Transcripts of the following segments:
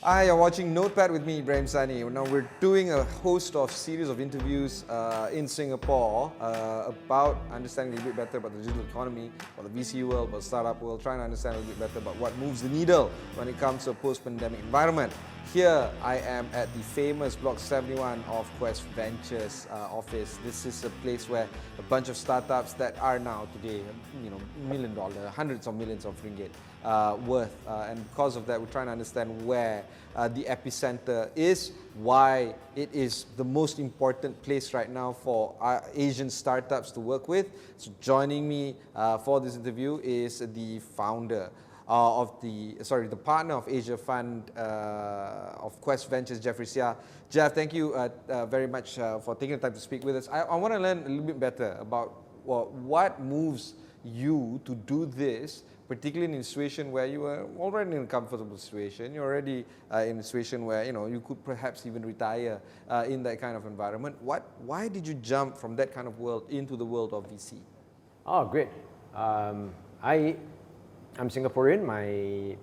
Hi, you're watching Notepad with me, Ibrahim Sani. Now we're doing a host of series of interviews in Singapore about understanding a little bit better about the digital economy, about the VC world, about the startup world, trying to understand a little bit better about what moves the needle when it comes to a post-pandemic environment. Here I am at the famous Block 71 of Quest Ventures office. This is a place where a bunch of startups that are now today, $1 million, hundreds of millions of ringgit worth. And because of that, we're trying to understand where the epicenter is, why it is the most important place right now for Asian startups to work with. So joining me for this interview is the founder the partner of Asia Fund of Quest Ventures, Jeffrey Seah. Jeff, thank you very much for taking the time to speak with us. I want to learn a little bit better about what moves you to do this, particularly in a situation where you were already in a comfortable situation. You're already in a situation where you could perhaps even retire in that kind of environment. Why did you jump from that kind of world into the world of VC? Oh, great. I'm Singaporean. My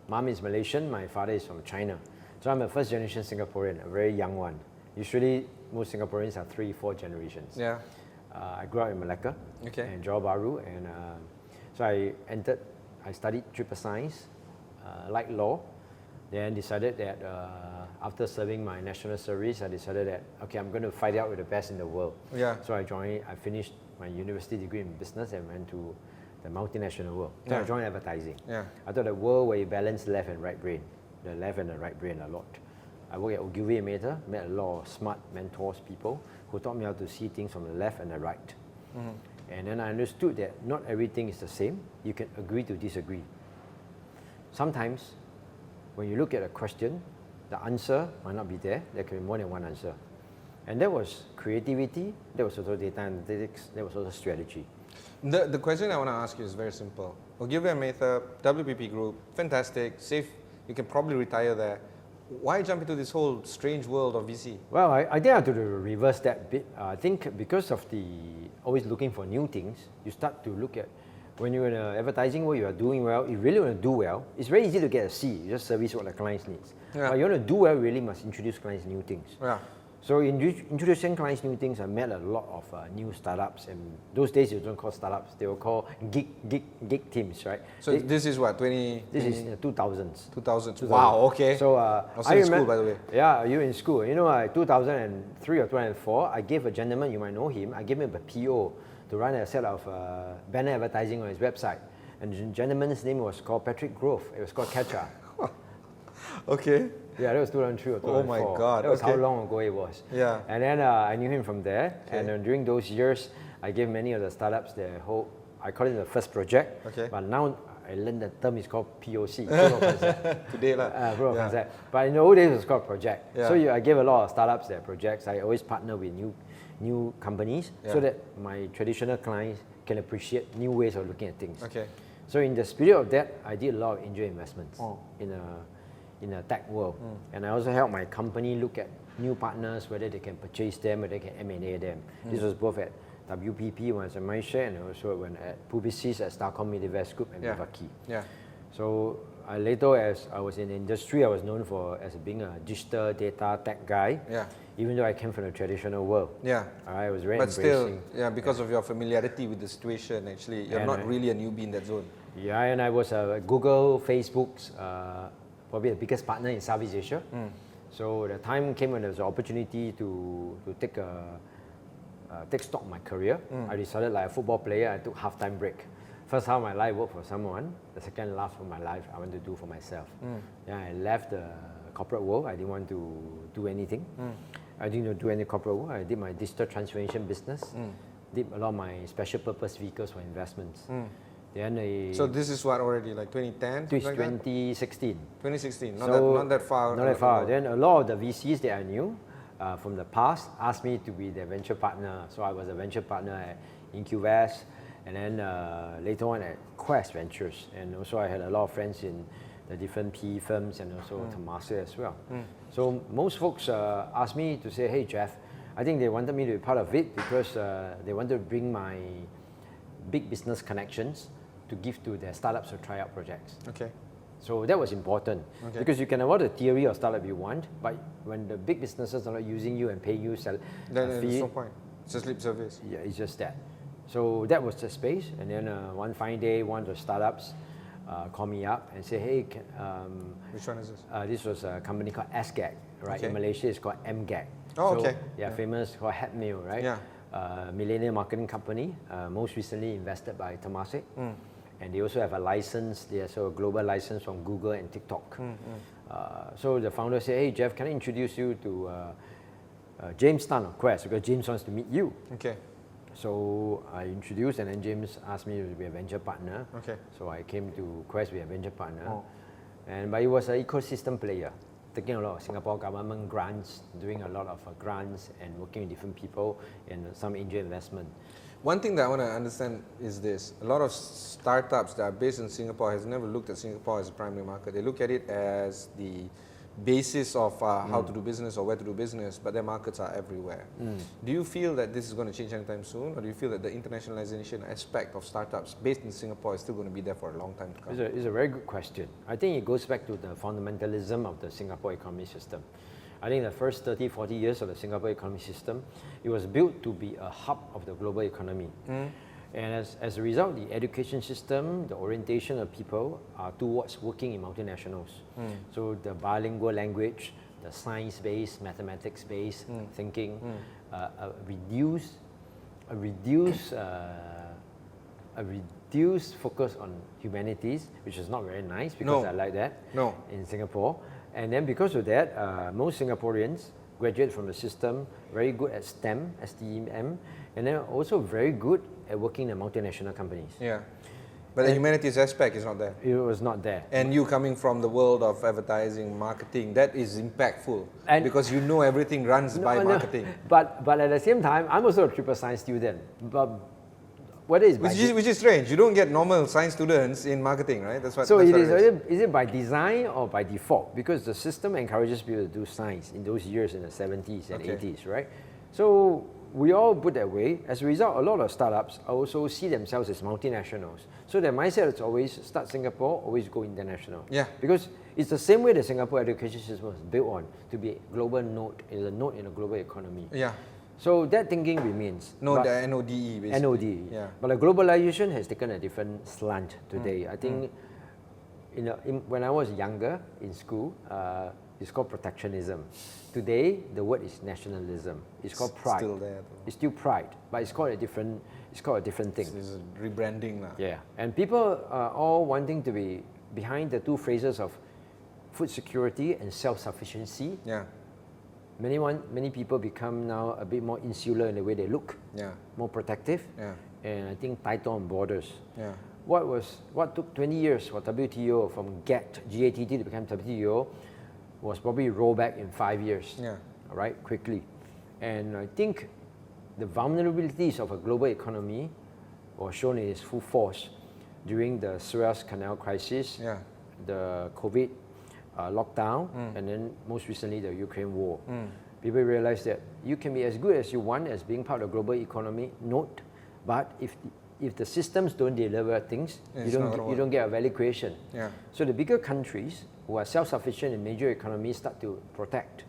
mom is Malaysian. My father is from China. So I'm a first generation Singaporean, a very young one. Usually, most Singaporeans are 3-4 generations. Yeah. I grew up in Malacca, in Johor Bahru, and so I studied triple science, like law, then decided that after serving my national service, I decided that, okay, I'm going to fight out with the best in the world. Yeah. So I finished my university degree in business and went to the multinational world. So I joined advertising. Yeah. I thought the world where you balance left and right brain, the left and the right brain a lot. I worked at Ogilvy and Mather, met a lot of smart mentors, people who taught me how to see things from the left and the right. Mm-hmm. And then I understood that not everything is the same. You can agree to disagree. Sometimes, when you look at a question, the answer might not be there. There can be more than one answer. And that was creativity, that was also data analytics, that was also strategy. The question I want to ask you is very simple. Ogilvy and Mather, WPP Group, fantastic, safe, you can probably retire there. Why jump into this whole strange world of VC? Well, I think I have to reverse that bit. I think because of the always looking for new things, you start to look at, when you're in an advertising world, you are doing well, you really want to do well, it's very easy to get a C, you just service what the clients needs. Yeah. But you want to do well, you really must introduce clients new things. Yeah. So in introducing clients new things, I met a lot of new startups, and those days you don't call startups, they were called gig teams, right? So this is what, This is 2000s. 2000s. Wow, okay. So I was in school, by the way. Yeah, you were in school. 2003 or 2004, I gave a gentleman, you might know him, I gave him a PO to run a set of banner advertising on his website. And the gentleman's name was called Patrick Grove. It was called Catcher. Okay. Yeah, that was 2003 or 2004. Oh my God. That was how long ago it was. Yeah. And then I knew him from there. Okay. And during those years, I gave many of the startups I call it the first project. Okay. But now I learned the term is called POC. Proof of concept. Today, proof of concept. But in the old days, it was called project. Yeah. So I gave a lot of startups their projects. I always partner with new companies so that my traditional clients can appreciate new ways of looking at things. Okay. So in the spirit of that, I did a lot of angel investments in a tech world. And I also helped my company look at new partners, whether they can purchase them, whether they can M&A them. This was both at WPP when I was at Malaysia, and also when at Publicis at Starcom Midwest Group and Vivaki. Yeah. So later, as I was in the industry, I was known as being a digital data tech guy. Yeah. Even though I came from the traditional world. Yeah. I was very embracing. But still, because of your familiarity with the situation, actually, you're not really a newbie in that zone. Yeah, and I was Google, Facebook's probably the biggest partner in Southeast Asia. So the time came when there was an opportunity to take stock of my career. I decided, like a football player, I took half-time break. First half of my life worked for someone. The second half of my life I want to do for myself. Yeah, I left the corporate world. I didn't want to do anything. I didn't do any corporate work. I did my digital transformation business. Did a lot of my special purpose vehicles for investments. Then so this is what already, like 2010? This is 2016. 2016, not that far. Not that far. Then a lot of the VCs that I knew from the past asked me to be their venture partner. So I was a venture partner at IncuVest, and then later on at Quest Ventures. And also I had a lot of friends in the different PE firms and also Temasek as well. So most folks asked me to say, hey Jeff, I think they wanted me to be part of it because they wanted to bring my big business connections to give to their startups to try out projects. Okay. So that was important because you can have all the theory of startup you want, but when the big businesses are not using you and pay you then fee, there's no point. It's just lip service. Yeah, it's just that. So that was the space, and then one fine day, one of the startups called me up and said, "Hey, which one is this?" This was a company called SGAG, right? In Malaysia, it's called MGAG. Oh, so, okay. Yeah, famous for Hatmail, right? Yeah. Millennial marketing company, most recently invested by Temasek. And they also have a license, they also a global license from Google and TikTok. So the founder said, "Hey Jeff, can I introduce you to James Tan of Quest, because James wants to meet you." Okay. So I introduced, and then James asked me to be a venture partner. Okay. So I came to Quest, be a venture partner. But it was an ecosystem player, taking a lot of Singapore government grants, doing a lot of grants and working with different people and some angel investment. One thing that I want to understand is this. A lot of startups that are based in Singapore has never looked at Singapore as a primary market. They look at it as the basis of how to do business or where to do business, but their markets are everywhere. Do you feel that this is going to change anytime soon, or do you feel that the internationalization aspect of startups based in Singapore is still going to be there for a long time to come? It's a very good question. I think it goes back to the fundamentalism of the Singapore economy system. I think the first 30, 40 years of the Singapore economy system, it was built to be a hub of the global economy. And as a result, the education system, the orientation of people are towards working in multinationals. So the bilingual language, the science-based, mathematics-based thinking, a reduced focus on humanities, which is not very nice because I like that in Singapore. And then because of that, most Singaporeans graduate from the system very good at STEM, S-T-E-M, and then also very good at working in multinational companies. Yeah, but the humanities aspect is not there. It was not there. And you coming from the world of advertising, marketing, that is impactful because you know everything runs by marketing. But at the same time, I'm also a triple science student. But whether it's which is strange. You don't get normal science students in marketing, right? That's what. So that's is it by design or by default? Because the system encourages people to do science in those years in the 70s and 80s, right? So we all put that way. As a result, a lot of startups also see themselves as multinationals. So their mindset is always start Singapore, always go international. Yeah. Because it's the same way the Singapore education system was built on, to be a global node, is a node in a global economy. Yeah. So that thinking remains. No, the NODE basically. NODE. Yeah. But the globalization has taken a different slant today. I think when I was younger in school, it's called protectionism. Today, the word is nationalism. It's called pride. Still there, though. It's still pride, but it's called a different thing. It's a rebranding now. Yeah. And people are all wanting to be behind the two phrases of food security and self-sufficiency. Yeah. Many people become now a bit more insular in the way they look, more protective, and I think tighter on borders. Yeah. What took 20 years for WTO from GATT to become WTO was probably rolled back in 5 years, right, quickly. And I think the vulnerabilities of a global economy were shown in its full force during the Suez Canal crisis, the COVID lockdown, and then most recently the Ukraine war. People realize that you can be as good as you want as being part of the global economy node, but if the systems don't deliver things, you don't get a value creation. So the bigger countries who are self-sufficient in major economies start to protect.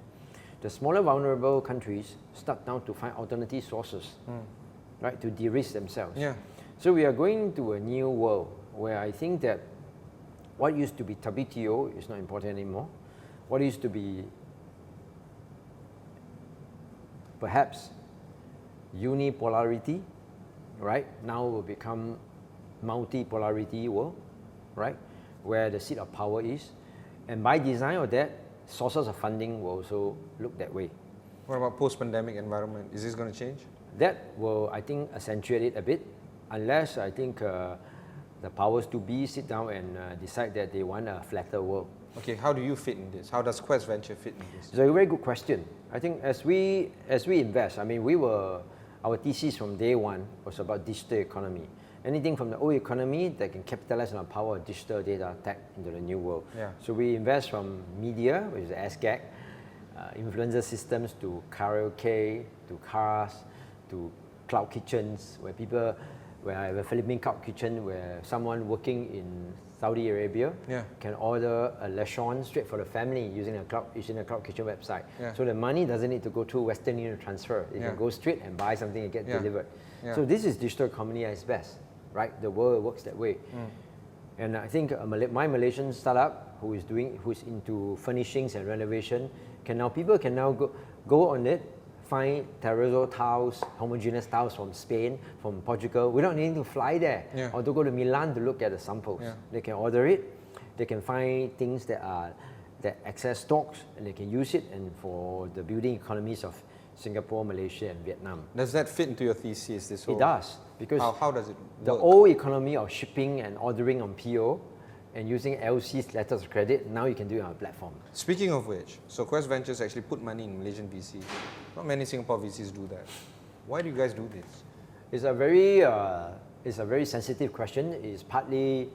The smaller vulnerable countries start now to find alternative sources, right, to de-risk themselves. So we are going to a new world where I think that what used to be WTO is not important anymore. What used to be perhaps unipolarity, right, now will become multipolarity world, right, where the seat of power is. And by design of that, sources of funding will also look that way. What about post-pandemic environment? Is this going to change? That will, I think, accentuate it a bit, unless I think the powers to be sit down and decide that they want a flatter world. Okay, how do you fit in this? How does Quest Venture fit in this? It's a very good question. I think as we invest, I mean, our thesis from day one was about digital economy. Anything from the old economy that can capitalize on the power of digital data tech into the new world. So we invest from media, which is SGAG, influencer systems, to karaoke, to cars, to cloud kitchens, where people where I have a Philippine cloud kitchen where someone working in Saudi Arabia can order a lechon straight for the family using a cloud kitchen website. So the money doesn't need to go through Western Union transfer. It can go straight and buy something and get delivered. So this is digital economy at its best, right? The world works that way. And I think my Malaysian startup who's into furnishings and renovation people can now go on it, find terrazzo tiles, homogeneous tiles from Spain, from Portugal, without needing to fly there or to go to Milan to look at the samples. They can order it, they can find things that access stocks, and they can use it and for the building economies of Singapore, Malaysia and Vietnam. Does that fit into your thesis? It does, because how does it work? The old economy of shipping and ordering on PO and using LC's letters of credit, now you can do it on a platform. Speaking of which, so Quest Ventures actually put money in Malaysian VCs. Not many Singapore VCs do that. Why do you guys do this? It's a very sensitive question. It's partly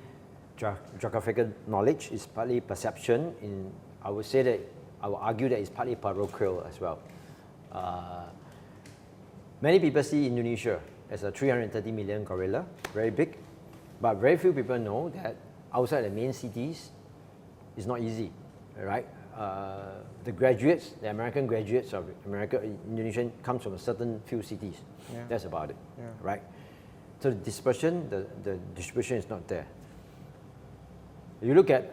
geographical knowledge, it's partly perception. I would argue that it's partly parochial as well. Many people see Indonesia as a 330 million gorilla, very big, but very few people know that outside the main cities, it's not easy, right? The American graduates of Indonesia comes from a certain few cities. That's about it, right? So the distribution is not there. You look at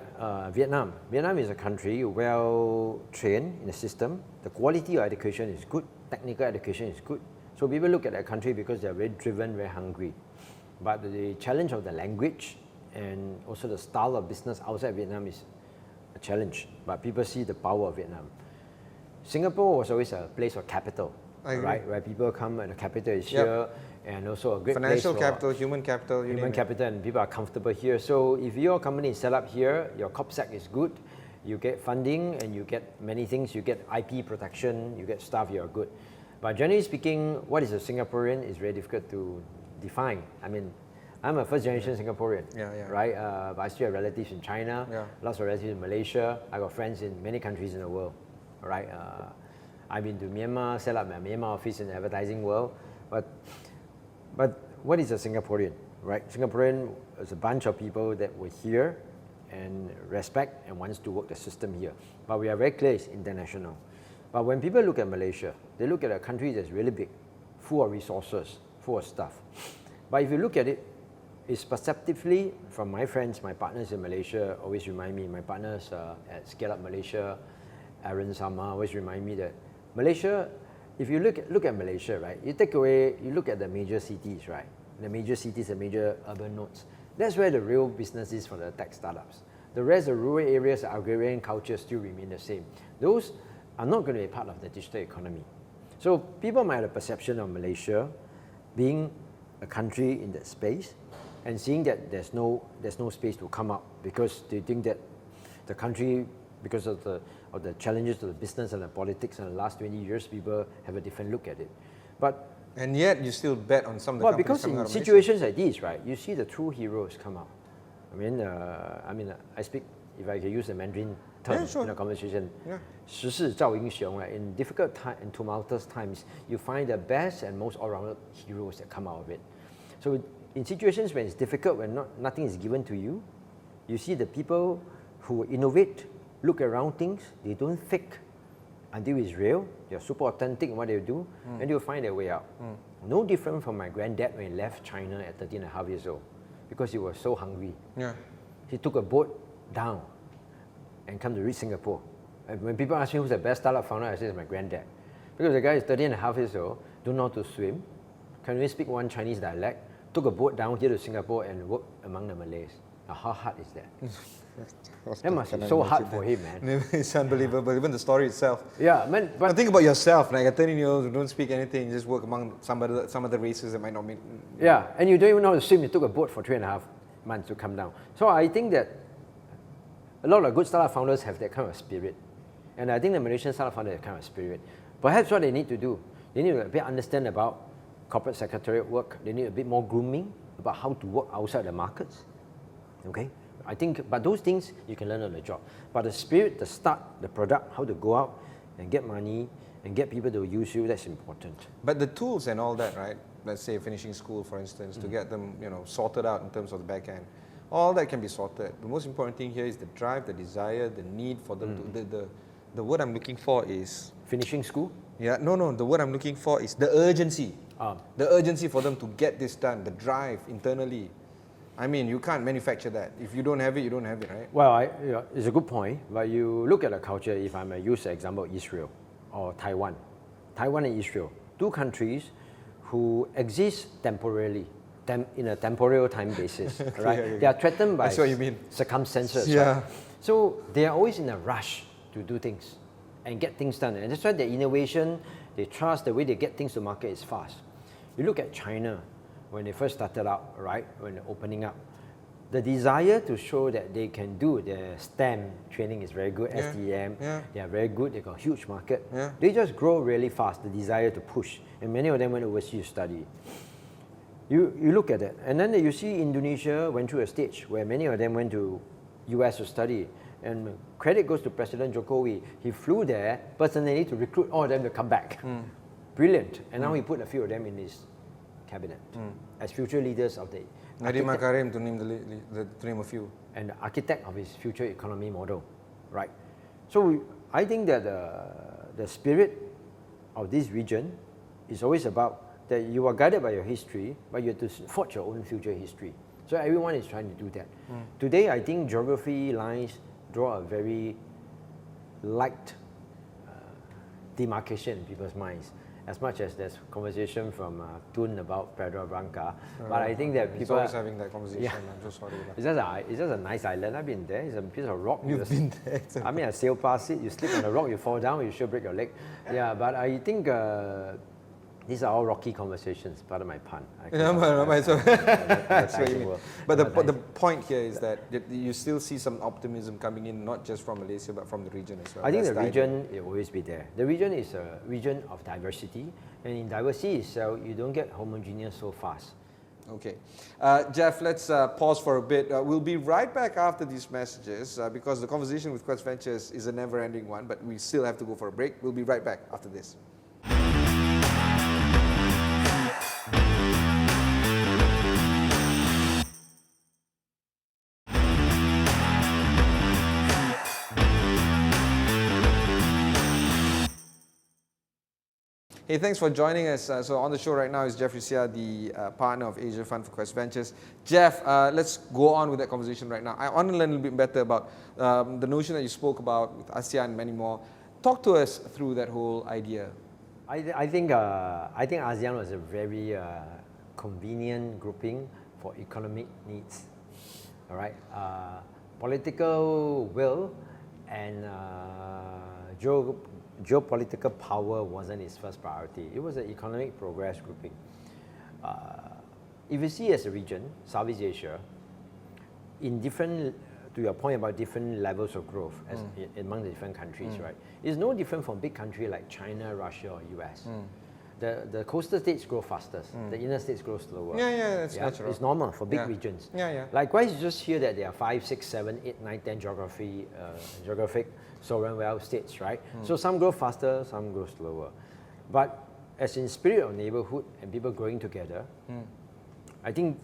Vietnam. Vietnam is a country well trained in the system. The quality of education is good. Technical education is good. So people look at that country because they're very driven, very hungry. But the challenge of the language and also the style of business outside Vietnam is a challenge. But people see the power of Vietnam. Singapore was always a place of capital, right? Where people come and the capital is here, and also a great financial place capital, human capital, and people are comfortable here. So if your company is set up here, your COPSEC is good, you get funding and you get many things, you get IP protection, you get staff, you're good. But generally speaking, what is a Singaporean is very difficult to define. I mean, I'm a first generation Singaporean, right? But I still have relatives in China, lots of relatives in Malaysia. I got friends in many countries in the world, right? I've been to Myanmar, set up my Myanmar office in the advertising world. But what is a Singaporean, right? Singaporean is a bunch of people that were here and respect and wants to work the system here. But we are very clear it's international. But when people look at Malaysia, they look at a country that's really big, full of resources, full of stuff. But if you look at it, it's perceptively, from my friends, my partners in Malaysia always remind me, my partners at Scale Up Malaysia, Aaron Sama always remind me that Malaysia, if you look at Malaysia, right, you look at the major cities, right, the major cities, the major urban nodes, that's where the real business is for the tech startups. The rest of the rural areas, the agrarian culture still remain the same. Those are not going to be part of the digital economy. So people might have a perception of Malaysia being a country in that space and seeing that there's no space to come up because they think that the country, because of the challenges to the business and the politics in the last 20 years, people have a different look at it. And yet you still bet on some of the companies because coming out in of situations like these, right, you see the true heroes come out. I speak, if I can use the Mandarin term in a conversation, 时势造英雄, right? In difficult time and tumultuous times, you find the best and most all-rounded heroes that come out of it. So in situations when it's difficult, when nothing is given to you, you see the people who innovate, look around things, they don't fake until it's real, they're super authentic in what they do, and they'll find their way out. No different from my granddad when he left China at 13.5 years old, because he was so hungry. He took a boat down and come to reach Singapore. And when people ask me who's the best startup founder, I say it's my granddad. Because the guy is 13.5 years old, don't know how to swim, can only speak one Chinese dialect, took a boat down here to Singapore and worked among the Malays. Now, how hard is that? That must be so hard for him, man. It's unbelievable, even the story itself. Yeah, man. But think about yourself, like a 13-year-old who don't speak anything, just work among some other races that might not be. Yeah, and you don't even know how to swim. You took a boat for 3.5 months to come down. So I think that a lot of good startup founders have that kind of spirit. And I think the Malaysian startup founders have that kind of spirit. Perhaps what they need to do, they need to a bit understand about corporate secretariat work. They need a bit more grooming about how to work outside the markets. Okay? I think, but those things you can learn on the job. But the spirit, the start, the product, how to go out and get money and get people to use you, that's important. But the tools and all that, right? let's say, finishing school, for instance, to get them, sorted out in terms of the back end. All that can be sorted. The most important thing here is the drive, the desire, the need for them to. The word I'm looking for is finishing school. Yeah, no. The word I'm looking for is the urgency. The urgency for them to get this done. The drive internally. I mean, you can't manufacture that. If you don't have it, you don't have it, right? Well, it's a good point. But you look at the culture. If I may use the example of Israel or Taiwan, Taiwan and Israel, two countries who exist temporarily, in a temporal time basis, right? They are threatened by circumstances. Yeah. Right? So they are always in a rush to do things and get things done. And that's why the innovation, they trust the way they get things to market is fast. You look at China, when they first started out, right, when they're opening up, the desire to show that they can do their STEM training is very good, STEM, they are very good, they got a huge market. They just grow really fast, the desire to push. And many of them went overseas to study. You look at it, and then you see Indonesia went through a stage where many of them went to US to study. And credit goes to President Jokowi. He flew there personally to recruit all of them to come back. Brilliant. And now he put a few of them in his cabinet as future leaders of the Nadiem Makarim, to name a few. And the architect of his future economy model, right? So I think that the spirit of this region is always about that you are guided by your history, but you have to forge your own future history. So everyone is trying to do that. Today, I think geography lines draw a very light demarcation in people's minds. As much as there's conversation from Tun about Pedra Branca, but I think that people always having that conversation. I'm so sorry. It's just a nice island. I've been there. It's a piece of rock. You've been there. I mean, I sail past it. You slip on the rock, you fall down, you sure break your leg. Yeah, but I think these are all rocky conversations. Pardon my pun. That's what you mean. But the point here is that you still see some optimism coming in, not just from Malaysia, but from the region as well. I think the region will always be there. The region is a region of diversity, and in diversity itself, you don't get homogeneous so fast. Okay. Jeff, let's pause for a bit. We'll be right back after these messages because the conversation with Quest Ventures is a never-ending one, but we still have to go for a break. We'll be right back after this. Hey, thanks for joining us. So on the show right now is Jeffrey Seah, the partner of Asia Fund for Quest Ventures. Jeff, let's go on with that conversation right now. I want to learn a little bit better about the notion that you spoke about with ASEAN and many more. Talk to us through that whole idea. I think ASEAN was a very convenient grouping for economic needs. All right, political will and geopolitical power wasn't its first priority. It was an economic progress grouping. If you see as a region, Southeast Asia, in different, to your point about different levels of growth among the different countries, right? It's no different from big countries like China, Russia, or US. The coastal states grow faster. The inner states grow slower. That's natural. It's normal for big regions. Likewise, you just hear that there are 5, 6, 7, 8, 9, 10 geographic sovereign wealth states, right? So some grow faster, some grow slower. But as in spirit of neighborhood and people growing together, I think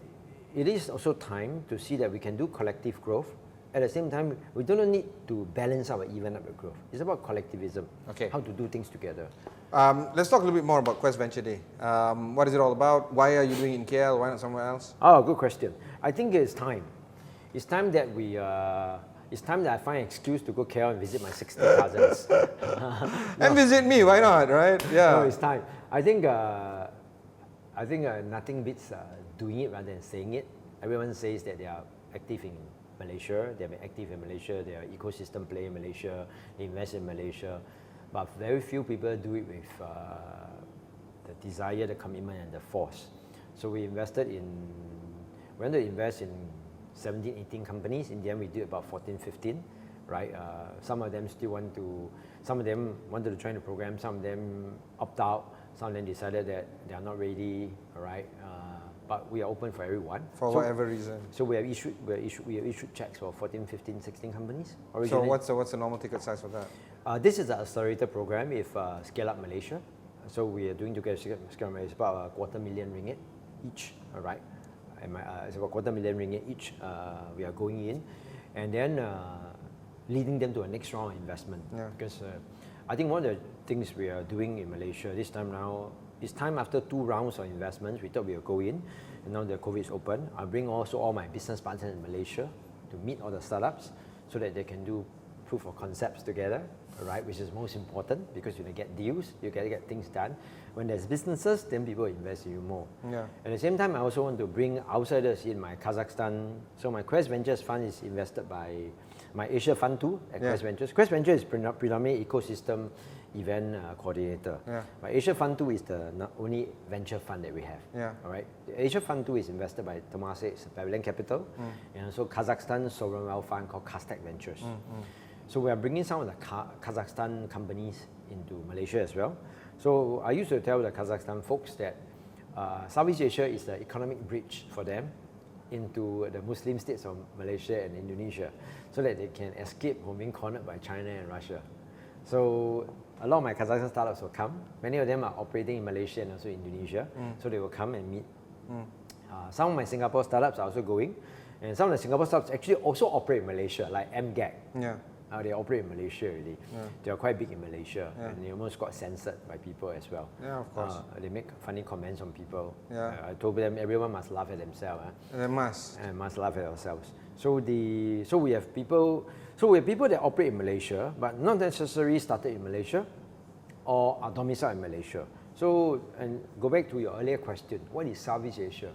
it is also time to see that we can do collective growth. At the same time, we don't need to balance out or even up the growth. It's about collectivism, how to do things together. Let's talk a little bit more about Quest Venture Day. What is it all about? Why are you doing it in KL? Why not somewhere else? Oh, good question. I think it's time. It's time that it's time that I find an excuse to go KL and visit my 60 cousins. And visit me, why not, right? Yeah. No, it's time. I think nothing beats doing it rather than saying it. Everyone says that they are active in Malaysia, they have been active in Malaysia, they are ecosystem player in Malaysia, they invest in Malaysia, but very few people do it with the desire, the commitment and the force. So we went to invest in 17, 18 companies. In the end we did about 14, 15, right? Some of them wanted to join the program, some of them opt out, some of them decided that they are not ready, all right? But we are open for everyone. For whatever reason. So we have issued checks for 14, 15, 16 companies. So what's the normal ticket size for that? This is an accelerator program with Scale Up Malaysia. So we are doing together scale up. It's about RM250,000 each, all right? It's about RM250,000 each. We are going in, and then leading them to a next round of investment. Because I think one of the things we are doing in Malaysia this time now, it's time after 2 rounds of investments, we thought we would go in, and now the COVID is open. I'll bring also all my business partners in Malaysia to meet all the startups so that they can do proof of concepts together, right? Which is most important because you get deals, you get things done. When there's businesses, then people invest in you more. At the same time, I also want to bring outsiders in my Kazakhstan. So my Quest Ventures fund is invested by my Asia Fund 2 at Quest Ventures. Quest Ventures is predominantly ecosystem event coordinator. My Asia Fund 2 is the only venture fund that we have. All right. The Asia Fund 2 is invested by Temasek Pavilion Capital and also Kazakhstan sovereign wealth fund called Kaztec Ventures. So we are bringing some of the Kazakhstan companies into Malaysia as well. So I used to tell the Kazakhstan folks that Southeast Asia is the economic bridge for them into the Muslim states of Malaysia and Indonesia, so that they can escape from being cornered by China and Russia. So a lot of my Kazakhstan startups will come. Many of them are operating in Malaysia and also Indonesia, so they will come and meet. Some of my Singapore startups are also going, and some of the Singapore startups actually also operate in Malaysia, like MGAG. They operate in Malaysia already. They are quite big in Malaysia, and they almost got censored by people as well. Of course. They make funny comments on people. I told them everyone must laugh at themselves. They must. And must laugh at themselves. So we have people that operate in Malaysia, but not necessarily started in Malaysia, or are domiciled in Malaysia. So, and go back to your earlier question, what is Southeast Asia?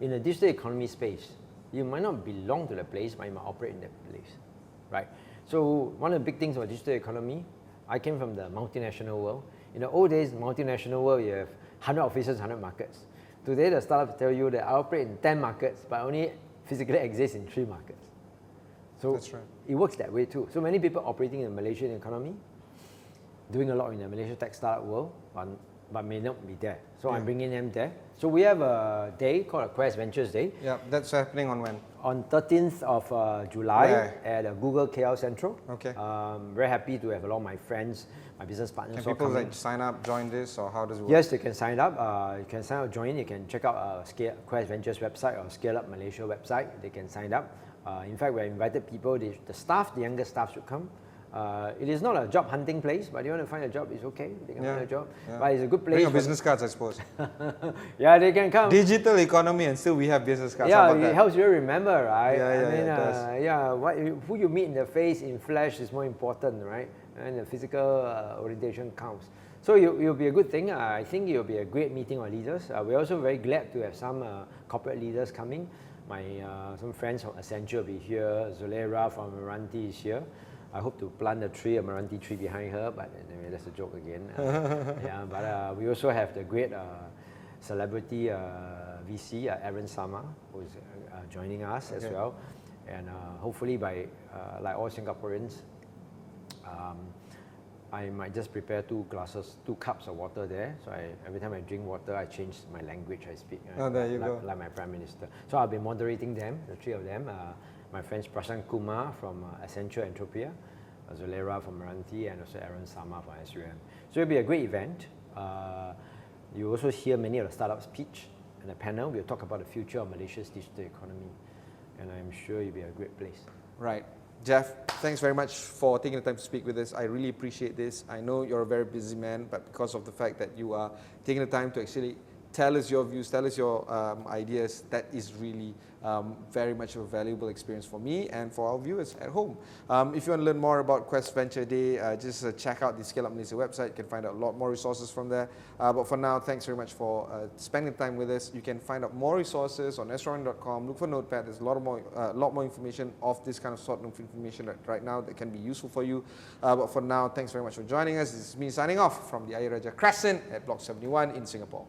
In the digital economy space, you might not belong to the place, but you might operate in that place, right? So one of the big things about digital economy, I came from the multinational world. In the old days, multinational world, you have 100 offices, 100 markets. Today, the startups tell you that I operate in 10 markets, but only physically exist in 3 markets. So that's right. It works that way too. So many people operating in the Malaysian economy, doing a lot in the Malaysian tech startup world, but may not be there. So I'm bringing them there. So we have a day called a Quest Ventures Day. That's happening on when? On 13th of July at Google KL Central. Very happy to have a lot of my friends, my business partners. Can people sign up, join this, or how does it work? Yes, they can sign up. You can sign up, join. You can check out Quest Ventures website or Scale Up Malaysia website. They can sign up. In fact, we invited people. The staff, the younger staff, should come. It is not a job hunting place, but you want to find a job, it's okay. They can find a job. But it's a good place. Bring your business cards, I suppose. They can come. Digital economy, and still we have business cards. It helps you remember, right? Who you meet in the face, in flesh, is more important, right? And the physical orientation counts. So it'll be a good thing. I think it'll be a great meeting of leaders. We're also very glad to have some corporate leaders coming. Some friends from Accenture will be here. Zulera from Meranti is here. I hope to plant a Meranti tree behind her, but anyway, that's a joke again. But we also have the great celebrity VC, Aaron Sama, who is joining us as well. And hopefully by, like all Singaporeans, I might just prepare 2 cups of water there. So every time I drink water, I change my language I speak. There you go. Like my Prime Minister. So I'll be moderating them, the 3 of them. My friends Prashant Kumar from Accenture Entropia, Zulera from Meranti, and also Aaron Sama from SUM. So it'll be a great event. You also hear many of the startups pitch in the panel. We'll talk about the future of Malaysia's digital economy, and I'm sure it'll be a great place. Right. Jeff, thanks very much for taking the time to speak with us. I really appreciate this. I know you're a very busy man, but because of the fact that you are taking the time to actually tell us your views, tell us your ideas, that is really very much a valuable experience for me and for our viewers at home. If you want to learn more about Quest Venture Day, just check out the Scale Up Malaysia website. You can find out a lot more resources from there. But for now, thanks very much for spending time with us. You can find out more resources on astro.com. Look for Notepad. There's a lot more information of this kind of sort of information right now that can be useful for you. But for now, thanks very much for joining us. This is me signing off from the Ayer Raja Crescent at Block 71 in Singapore.